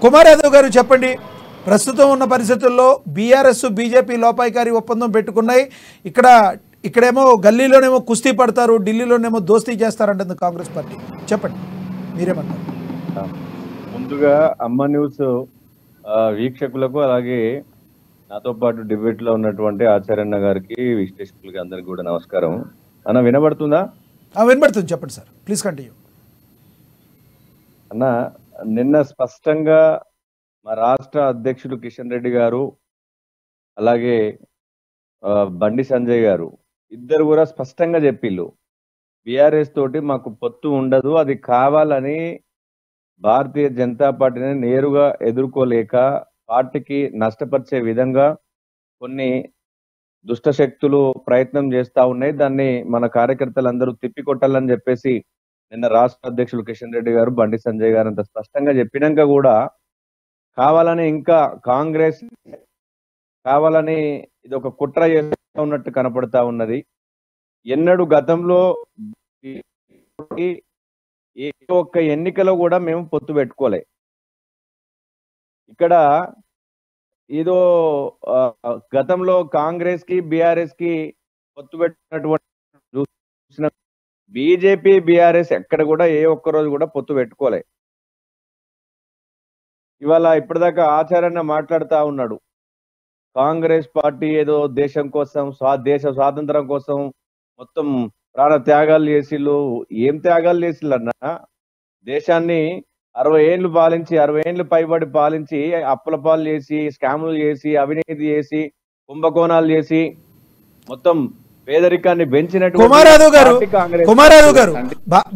కుమార్ యాదవ్ గారు చెప్పండి, ప్రస్తుతం ఉన్న పరిస్థితుల్లో బీఆర్ఎస్ బీజేపీ లోపాయికారి ఒప్పందం పెట్టుకున్నాయి. ఇక్కడేమో గల్లీలోనేమో కుస్తీ పడతారు, ఢిల్లీలోనేమో దోస్తీ చేస్తారంటుంది కాంగ్రెస్ పార్టీ. చెప్పండి, మీరేమంటారు? ముందుగా అమ్మ న్యూస్ వీక్షకులకు అలాగే నాతో పాటు డిబేట్ లో ఉన్నటువంటి ఆచార్యన్న గారికి విశ్లేషకులకి అందరికి కూడా నమస్కారం. అన్న వినబడుతుందా? వినబడుతుంది, చెప్పండి సార్, ప్లీజ్ కంటిన్యూ. అన్న, నిన్న స్పష్టంగా మా రాష్ట్ర అధ్యక్షుడు కిషన్ రెడ్డి గారు అలాగే బండి సంజయ్ గారు ఇద్దరు కూడా స్పష్టంగా చెప్పిళ్ళు, బీఆర్ఎస్ తోటి మాకు పొత్తు ఉండదు, అది కావాలని భారతీయ జనతా పార్టీని నేరుగా ఎదుర్కోలేక పార్టీకి నష్టపరిచే విధంగా కొన్ని దుష్ట శక్తులు ప్రయత్నం చేస్తా ఉన్నాయి. దాన్ని మన కార్యకర్తలందరూ తిప్పికొట్టాలని చెప్పేసి నిన్న రాష్ట్ర అధ్యక్షుడు కిషన్ రెడ్డి గారు బండి సంజయ్ గారు అంత స్పష్టంగా చెప్పినాక కూడా కావాలని ఇంకా కాంగ్రెస్ కావాలని ఇది ఒక కుట్ర చేస్తూ ఉన్నట్టు కనపడతా ఉన్నది. ఎన్నడూ గతంలో ఏ ఒక్క ఎన్నికలో కూడా మేము పొత్తు పెట్టుకోలే. ఇక్కడ ఏదో గతంలో కాంగ్రెస్ కి బీఆర్ఎస్ కి పొత్తు పెట్టినటువంటి బీజేపీ బీఆర్ఎస్ ఎక్కడ కూడా ఏ ఒక్క రోజు కూడా పొత్తు పెట్టుకోలే. ఇవాళ ఇప్పటిదాకా ఆచార్యన్న మాట్లాడుతా ఉన్నాడు, కాంగ్రెస్ పార్టీ ఏదో దేశం కోసం దేశ స్వాతంత్రం కోసం మొత్తం ప్రాణ త్యాగాలు చేసిళ్ళు. ఏం త్యాగాలు చేసిళ్ళన్నా? దేశాన్ని 60 ఏళ్ళు పాలించి 60 ఏళ్ళు పైబడి పాలించి అప్పుల పాలు చేసి స్కాములు చేసి అవినీతి చేసి కుంభకోణాలు చేసి మొత్తం పేదరికాన్ని పెంచినట్టు. కుమార్ యాదవ్ గారు,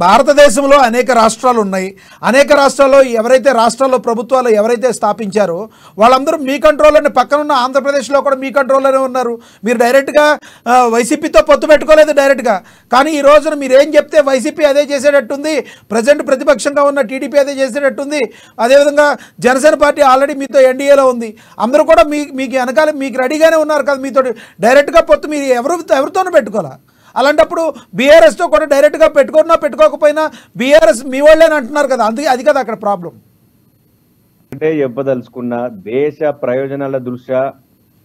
భారతదేశంలో అనేక రాష్ట్రాలు ఉన్నాయి. అనేక రాష్ట్రాల్లో రాష్ట్రాల్లో ప్రభుత్వాలు ఎవరైతే స్థాపించారో వాళ్ళందరూ మీ కంట్రోల్లోనే, పక్కనున్న ఆంధ్రప్రదేశ్లో కూడా మీ కంట్రోల్లోనే ఉన్నారు. మీరు డైరెక్ట్గా వైసీపీతో పొత్తు పెట్టుకోలేదు డైరెక్ట్గా, కానీ ఈ రోజున మీరు ఏం చెప్తే వైసీపీ అదే చేసేటట్టుంది, ప్రజెంట్ ప్రతిపక్షంగా ఉన్న టీడీపీ అదే చేసేటట్టుంది. అదేవిధంగా జనసేన పార్టీ ఆల్రెడీ మీతో ఎన్డీఏలో ఉంది. అందరూ కూడా మీకు వెనకాల మీకు రెడీగానే ఉన్నారు కదా, మీతో డైరెక్ట్గా పొత్తు మీరు ఎవరితో పెట్టుకోవాలా? అలాంటప్పుడు బీఆర్ఎస్తో కూడా డైరెక్ట్గా పెట్టుకున్నా పెట్టుకోకపోయినా బీఆర్ఎస్ మీ వాళ్ళని అంటున్నారు కదా, అది కదా అక్కడ ప్రాబ్లం. అంటే చెప్పదలుచుకున్న దేశ ప్రయోజనాల దృష్ట్యా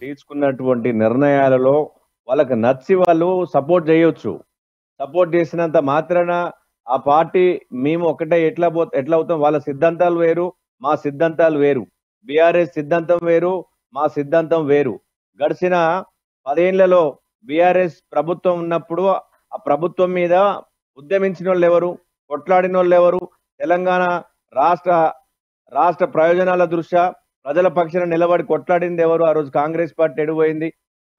తీసుకున్నటువంటి నిర్ణయాలలో వాళ్ళకి నచ్చి వాళ్ళు సపోర్ట్ చేయొచ్చు. సపోర్ట్ చేసినంత మాత్రాన ఆ పార్టీ మేము ఒకటే ఎట్లా అవుతాం? వాళ్ళ సిద్ధాంతాలు వేరు, మా సిద్ధాంతాలు వేరు. బీఆర్ఎస్ సిద్ధాంతం వేరు, మా సిద్ధాంతం వేరు. గడిచిన 10 ఏళ్లలో బీఆర్ఎస్ ప్రభుత్వం ఉన్నప్పుడు ఆ ప్రభుత్వం మీద ఉద్యమించిన వాళ్ళు ఎవరు? కొట్లాడిన వాళ్ళు ఎవరు? తెలంగాణ రాష్ట్ర ప్రయోజనాల దృష్ట్యా ప్రజల పక్షాన నిలబడి కొట్లాడింది ఎవరు? ఆ రోజు కాంగ్రెస్ పార్టీ ఎడిపోయింది.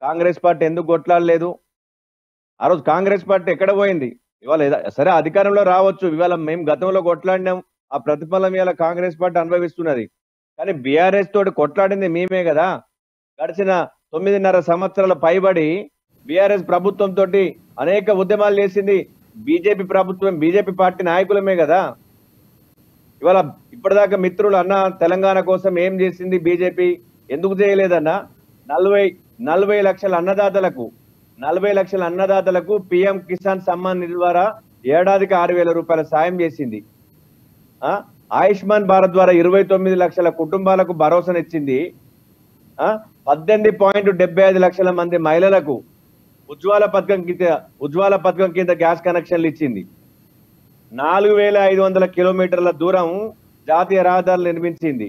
కాంగ్రెస్ పార్టీ ఎందుకు కొట్లాడలేదు? ఆ రోజు కాంగ్రెస్ పార్టీ ఎక్కడ పోయింది? ఇవాళ సరే అధికారంలో రావచ్చు, ఇవాళ మేము గతంలో కొట్లాడినాం, ఆ ప్రతిఫలం ఇవాళ కాంగ్రెస్ పార్టీ అనుభవిస్తున్నది. కానీ బీఆర్ఎస్ తోటి కొట్లాడింది మేమే కదా. గడిచిన 9.5 సంవత్సరాల పైబడి బీఆర్ఎస్ ప్రభుత్వం తోటి అనేక ఉద్యమాలు చేసింది బీజేపీ ప్రభుత్వం, బీజేపీ పార్టీ నాయకులమే కదా. ఇవాళ ఇప్పటిదాకా మిత్రులు అన్న తెలంగాణ కోసం ఏం చేసింది బీజేపీ? ఎందుకు చేయలేదన్నా? 40 లక్షల అన్నదాతలకు 40 లక్షల అన్నదాతలకు పిఎం కిసాన్ సమ్మాన్ నిధి ద్వారా ఏడాదికి 6,000 రూపాయల సాయం చేసింది. ఆయుష్మాన్ భారత్ ద్వారా 29 లక్షల కుటుంబాలకు భరోసానిచ్చింది. 18.75 లక్షల మంది మహిళలకు ఉజ్వాల పథకం కింద గ్యాస్ కనెక్షన్లు ఇచ్చింది. 4,500 కిలోమీటర్ల దూరం జాతీయ రహదారులు నిర్మించింది.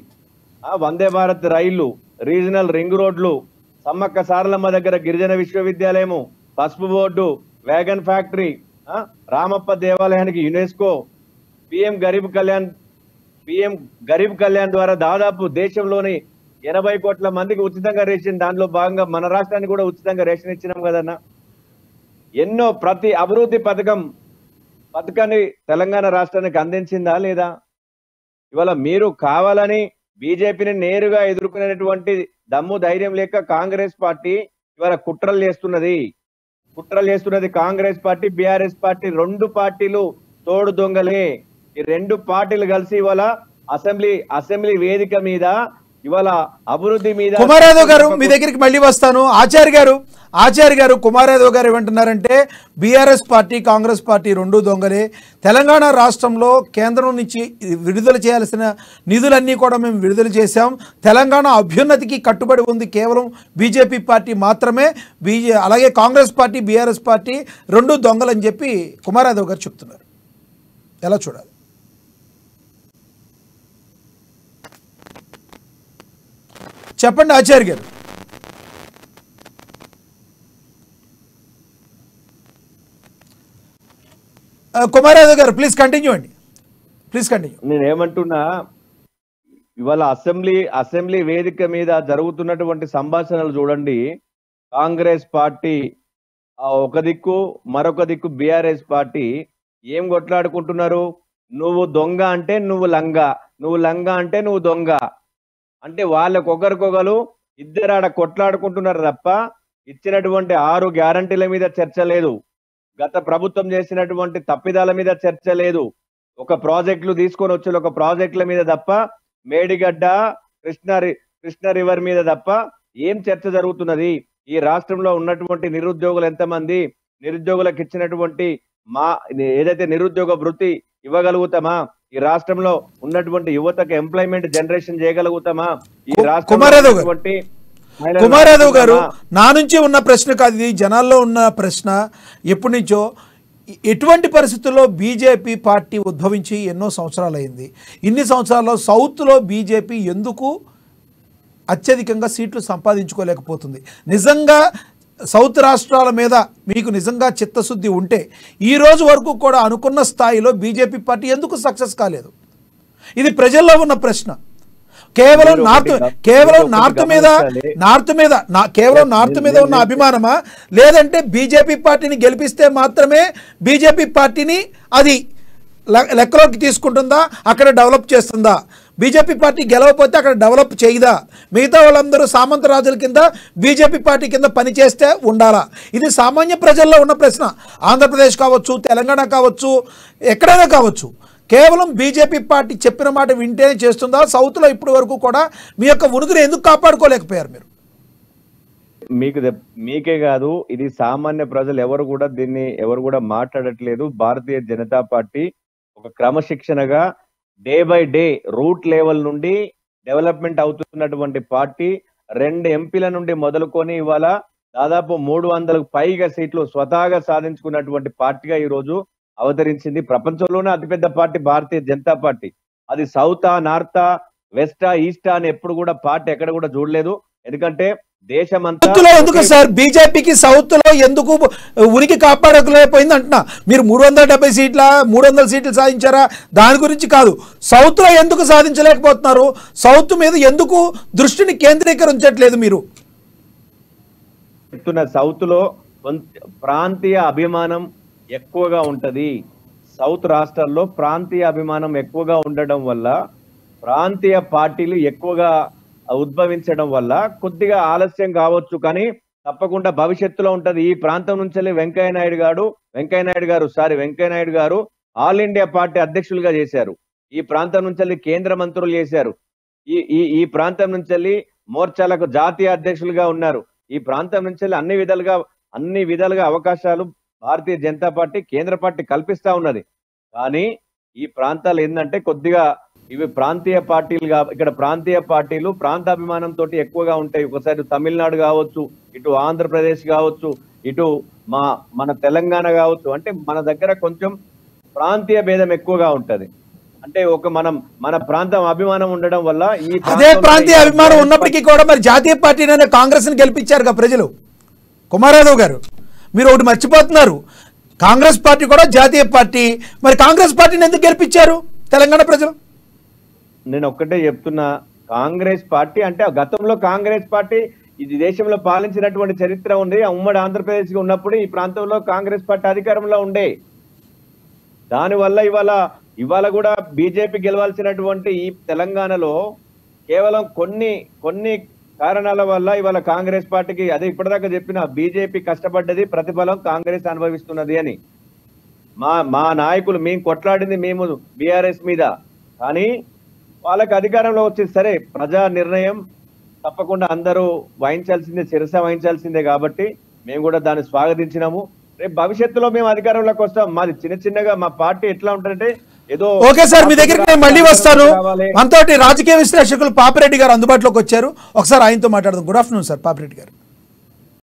వందే భారత్ రైళ్లు, రీజనల్ రింగ్ రోడ్లు, సమ్మక్క సారలమ్మ దగ్గర గిరిజన విశ్వవిద్యాలయము, పసుపు బోర్డు, వ్యాగన్ ఫ్యాక్టరీ, రామప్ప దేవాలయానికి యునెస్కో, పిఎం గరీబ్ కళ్యాణ్ ద్వారా దాదాపు దేశంలోని 80 కోట్ల మందికి ఉచితంగా రేషన్, దాంట్లో భాగంగా మన రాష్ట్రానికి కూడా ఉచితంగా రేషన్ ఇచ్చినాం కదన్నా. ఎన్నో ప్రతి అభివృద్ధి పథకాన్ని తెలంగాణ రాష్ట్రానికి అందించిందా లేదా? ఇవాళ మీరు కావాలని బీజేపీని నేరుగా ఎదుర్కొనేటువంటి దమ్ము ధైర్యం లేక కాంగ్రెస్ పార్టీ ఇవాళ కుట్రలు చేస్తున్నది. కాంగ్రెస్ పార్టీ, బీఆర్ఎస్ పార్టీ 2 పార్టీలు తోడు దొంగలే. ఈ 2 పార్టీలు కలిసి ఇవాళ అసెంబ్లీ వేదిక మీద ఇవాళ అభివృద్ధి మీద కుమారయాదవ్ గారు మీ దగ్గరికి మళ్ళీ వస్తాను. ఆచార్య గారు కుమారయాదవ్ గారు ఏమంటున్నారంటే బీఆర్ఎస్ పార్టీ కాంగ్రెస్ పార్టీ రెండు దొంగలే. తెలంగాణ రాష్ట్రంలో కేంద్రం నుంచి విడుదల చేయాల్సిన నిధులన్నీ కూడా మేము విడుదల చేశాం. తెలంగాణ అభ్యున్నతికి కట్టుబడి ఉంది కేవలం బీజేపీ పార్టీ మాత్రమే. అలాగే కాంగ్రెస్ పార్టీ బీఆర్ఎస్ పార్టీ రెండు దొంగలని చెప్పి కుమారయాదవ్ గారు చెప్తున్నారు. ఎలా చూడాలి? చెప్పండి ఆచార్య గారు. కుమారయాదవ్ గారు ప్లీజ్ కంటిన్యూ అండి, ప్లీజ్ కంటిన్యూ. నేనేమంటున్నా, ఇవాళ అసెంబ్లీ వేదిక మీద జరుగుతున్నటువంటి సంభాషణలు చూడండి. కాంగ్రెస్ పార్టీ ఒక దిక్కు, మరొక దిక్కు బీఆర్ఎస్ పార్టీ ఏం కొట్లాడుకుంటున్నారు? నువ్వు దొంగ అంటే నువ్వు లంగా, నువ్వు లంగా అంటే నువ్వు దొంగ. అంటే వాళ్ళకొకరికొకరు ఇద్దరాడ కొట్లాడుకుంటున్నారు తప్ప ఇచ్చినటువంటి 6 గ్యారంటీల మీద చర్చ లేదు. గత ప్రభుత్వం చేసినటువంటి తప్పిదాల మీద చర్చ లేదు. ఒక ప్రాజెక్టులు తీసుకొని వచ్చి ఒక ప్రాజెక్టుల మీద తప్ప, మేడిగడ్డ కృష్ణ రివర్ మీద తప్ప ఏం చర్చ జరుగుతున్నది? ఈ రాష్ట్రంలో ఉన్నటువంటి నిరుద్యోగులు ఎంతమంది? నిరుద్యోగులకు ఇచ్చినటువంటి ఏదైతే నిరుద్యోగ వృత్తి ఇవ్వగలుగుతామా? ఈ రాష్ట్రంలో ఉన్నటువంటి యువతకు ఎంప్లాయ్మెంట్ జనరేషన్ చేయగలుగుతామా? ఈ రాష్ట్రంలో కుమారయాదవ్ గారు నా నుంచి ఉన్న ప్రశ్న కాదు, ఇది జనాల్లో ఉన్న ప్రశ్న. ఎప్పటి నుంచో ఎటువంటి పరిస్థితుల్లో బీజేపీ పార్టీ ఉద్భవించి ఎన్నో సంవత్సరాలు అయింది. ఇన్ని సంవత్సరాల్లో సౌత్లో బీజేపీ ఎందుకు అత్యధికంగా సీట్లు సంపాదించుకోలేకపోతుంది? నిజంగా సౌత్ రాష్ట్రాల మీద మీకు నిజంగా చిత్తశుద్ధి ఉంటే ఈ రోజు వరకు కూడా అనుకున్న స్థాయిలో బీజేపీ పార్టీ ఎందుకు సక్సెస్ కాలేదు? ఇది ప్రజల్లో ఉన్న ప్రశ్న. కేవలం నార్త్ మీద ఉన్న అభిమానమా, లేదంటే బీజేపీ పార్టీని గెలిపిస్తే మాత్రమే బీజేపీ పార్టీని అది లెక్కలోకి తీసుకుంటుందా, అక్కడ డెవలప్ చేస్తుందా? బీజేపీ పార్టీ గెలవకపోతే అక్కడ డెవలప్ చేయదా? మిగతా వాళ్ళందరూ సామంత రాజుల కింద బీజేపీ పార్టీ కింద పనిచేస్తే ఉండాలా? ఇది సామాన్య ప్రజల్లో ఉన్న ప్రశ్న. ఆంధ్రప్రదేశ్ కావచ్చు, తెలంగాణ కావచ్చు, ఎక్కడైనా కావచ్చు. కేవలం బీజేపీ పార్టీ చెప్పిన మాట వింటేనే చేస్తుందా? సౌత్లో ఇప్పటి వరకు కూడా మీ యొక్క ఉనికిని ఎందుకు కాపాడుకోలేకపోయారు మీరు? మీకే కాదు, ఇది సామాన్య ప్రజలు ఎవరు కూడా మాట్లాడట్లేదు. భారతీయ జనతా పార్టీ ఒక క్రమశిక్షణగా day by day root level నుండి డెవలప్మెంట్ అవుతున్నటువంటి పార్టీ. 2 ఎంపీల నుండి మొదలుకొని ఇవాళ దాదాపు 300కు పైగా సీట్లు స్వతహాగా సాధించుకున్నటువంటి పార్టీగా ఈ రోజు అవతరించింది. ప్రపంచంలోనే అతిపెద్ద పార్టీ భారతీయ జనతా పార్టీ. అది సౌతా, నార్తా, వెస్టా, ఈస్టా అని ఎప్పుడు కూడా పార్టీ ఎక్కడ కూడా చూడలేదు. ఎందుకంటే దేశమంతా ఎందుకు సార్ బీజేపీకి సౌత్ లో ఎందుకు ఉనికి కాపాడలేకపోయింది అంటున్నా? మీరు 300 సీట్లు సాధించారా? దాని గురించి కాదు, సౌత్ లో ఎందుకు సాధించలేకపోతున్నారు? సౌత్ మీద ఎందుకు దృష్టిని కేంద్రీకరించట్లేదు మీరు? సౌత్ లో ప్రాంతీయ అభిమానం ఎక్కువగా ఉంటది. సౌత్ రాష్ట్రాల్లో ప్రాంతీయ అభిమానం ఎక్కువగా ఉండడం వల్ల, ప్రాంతీయ పార్టీలు ఎక్కువగా ఉద్భవించడం వల్ల కొద్దిగా ఆలస్యం కావచ్చు, కానీ తప్పకుండా భవిష్యత్తులో ఉంటది. ఈ ప్రాంతం నుంచి వెంకయ్య నాయుడు గారు ఆల్ ఇండియా పార్టీ అధ్యక్షులుగా చేశారు. ఈ ప్రాంతం నుంచి కేంద్ర మంత్రులు చేశారు. ఈ ప్రాంతం నుంచి మోర్చాలకు జాతీయ అధ్యక్షులుగా ఉన్నారు. ఈ ప్రాంతం నుంచి అన్ని విధాలుగా అవకాశాలు భారతీయ జనతా పార్టీ కేంద్ర పార్టీ కల్పిస్తా ఉన్నది. కానీ ఈ ప్రాంతాలు ఏంటంటే కొద్దిగా ఇవి ప్రాంతీయ పార్టీలుగా, ఇక్కడ ప్రాంతీయ పార్టీలు ప్రాంతాభిమానంతో ఎక్కువగా ఉంటాయి. ఒకసారి తమిళనాడు కావచ్చు, ఇటు ఆంధ్రప్రదేశ్ కావచ్చు, ఇటు మన తెలంగాణ కావచ్చు. అంటే మన దగ్గర కొంచెం ప్రాంతీయ భేదం ఎక్కువగా ఉంటది. అంటే మన ప్రాంతం అభిమానం ఉండడం వల్ల అదే ప్రాంతీయ అభిమానం ఉన్నప్పటికీ కూడా మరి జాతీయ పార్టీనే కాంగ్రెస్ ని గెలిపించారుగా ప్రజలు. కుమారయాదవ్ గారు, మీరు ఒకటి మర్చిపోతున్నారు, కాంగ్రెస్ పార్టీ కూడా జాతీయ పార్టీ. మరి కాంగ్రెస్ పార్టీని ఎందుకు గెలిపించారు తెలంగాణ ప్రజలు? నేను ఒక్కటే చెప్తున్నా, కాంగ్రెస్ పార్టీ అంటే గతంలో కాంగ్రెస్ పార్టీ ఇది దేశంలో పాలించినటువంటి చరిత్ర ఉంది. ఉమ్మడి ఆంధ్రప్రదేశ్ ఉన్నప్పుడు ఈ ప్రాంతంలో కాంగ్రెస్ పార్టీ అధికారంలో ఉండే. దానివల్ల ఇవాళ కూడా బీజేపీ గెలవాల్సినటువంటి ఈ తెలంగాణలో కేవలం కొన్ని కారణాల వల్ల ఇవాళ కాంగ్రెస్ పార్టీకి, అదే ఇప్పటిదాకా చెప్పిన, బీజేపీ కష్టపడ్డది, ప్రతిఫలం కాంగ్రెస్ అనుభవిస్తున్నది అని. మా నాయకులు మేము కొట్లాడింది మేము బీఆర్ఎస్ మీద, కానీ వాళ్ళకి అధికారంలో వచ్చి సరే ప్రజా నిర్ణయం తప్పకుండా అందరూ శిరస వహించాల్సిందే కాబట్టి మేము కూడా దాన్ని స్వాగతించినాము. రేపు భవిష్యత్తులో మేము అధికారంలోకి వస్తాం. మాది చిన్నగా మా పార్టీ ఎట్లా ఉంటుందంటే ఏదో. ఓకే సార్, మీ దగ్గరికి నేను మళ్ళీ వస్తాను. మనతోటి రాజకీయ విశ్లేషకులు పాపిరెడ్డి గారు అందుబాటులోకి వచ్చారు. ఒకసారి ఆయనతో మాట్లాడదాం. గుడ్ ఆఫ్టర్నూన్ సార్ పాపిరెడ్డి గారు.